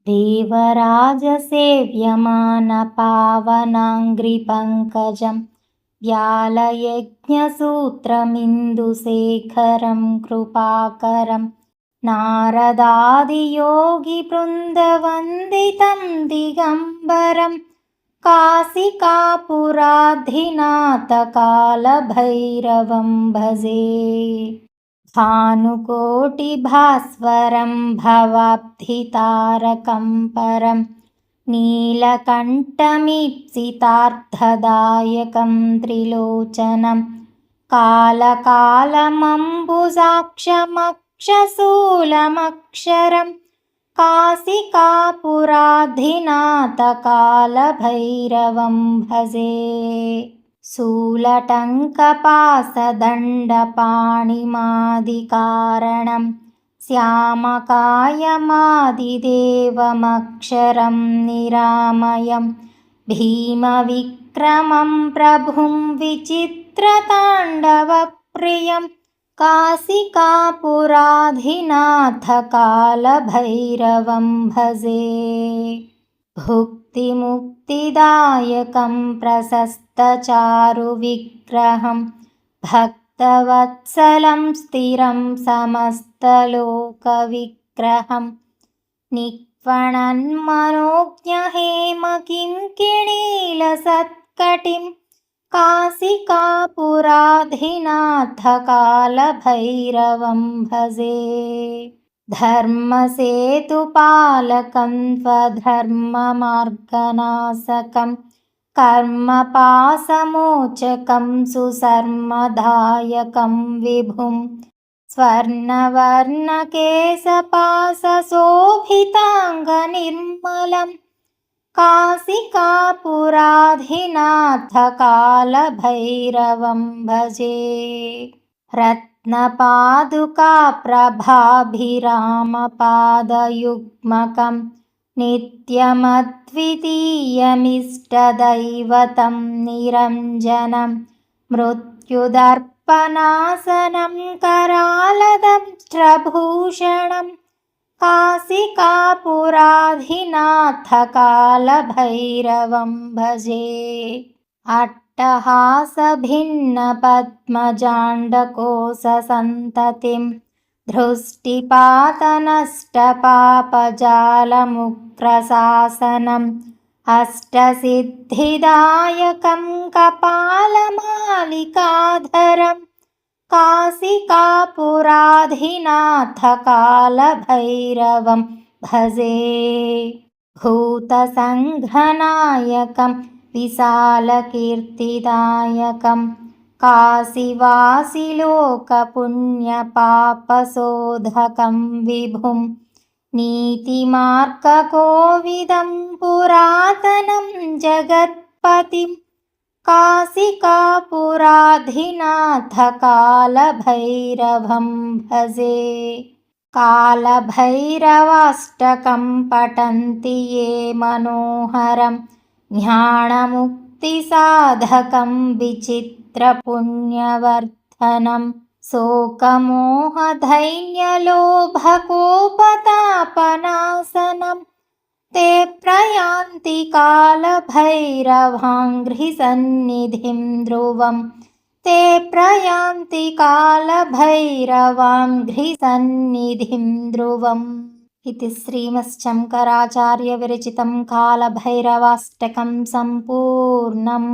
देवराजसेव्यमानपावनाङ्घ्रिपङ्कजं व्यालयज्ञसूत्रमिन्दुशेखरं कृपाकरं नारदादियोगिवृन्दवन्दितं दिगम्बरं काशिकापुराधिनाथकालभैरवं भजे। भानुकोटिभास्वरं भवाब्धितारकं परं नीलकण्ठमीप्सितार्थदायकं त्रिलोचनं कालकालमम्बुजाक्षमक्षशूलमक्षरं काशिकापुराधिनाथकालभैरवं भजे। शूलटङ्कपासदण्डपाणिमादिकारणं श्यामकायमादिदेवमक्षरं निरामयं भीमविक्रमं प्रभुं विचित्रताण्डवप्रियं काशिकापुराधिनाथकालभैरवं भजे। भुक्तिमुक्तिदायकं प्रशस्तचारुविग्रहं भक्तवत्सलं स्थिरं समस्तलोकविग्रहं निक्वणन्मनोज्ञहेमकिङ्किणीलसत्कटिं काशिकापुराधिनाथकालभैरवं भजे। धर्मसेतुपालकं स्वधर्ममार्गनाशकं कर्मपाशमोचकं सुशर्मदायकं विभुं स्वर्णवर्णकेशपाशशोभिताङ्गनिर्मलं काशिकापुराधिनाथकालभैरवं भजे। रत्नपादुकाप्रभाभिरामपादयुग्मकं नित्यमद्वितीयमिष्टदैवतं निरञ्जनं मृत्युदर्पणासनं करालदंष्ट्रभूषणं काशिकापुराधिनाथकालभैरवं भजे। अट्टहासभिन्नपद्मजाण्डकोशसन्ततिं धृष्टिपातनष्टपापजालमुग्रशासनम् अष्टसिद्धिदायकं कपालमालिकाधरं काशिकापुराधिनाथकालभैरवं भजे। भूतसङ्घनायकं विशालकीर्तिदायकं काशीवासिलोकपुण्यपापशोधकं विभुं नीतिमार्गकोविदं पुरातनं जगत्पतिं काशिकापुराधिनाथकालभैरवं भजे। कालभैरवाष्टकं पठन्ति ये मनोहरं ज्ञानमुक्तिसाधकं विचित्रपुण्यवर्धनं शोकमोहदैन्यलोभकोपतापनाशनं ते प्रयान्ति कालभैरवाङ्घ्रिसन्निधिं ध्रुवं ते प्रयान्ति कालभैरवाङ्घ्रिसन्निधिं ध्रुवम्। इति श्रीमच्छङ्कराचार्यविरचितं कालभैरवाष्टकं सम्पूर्णम्।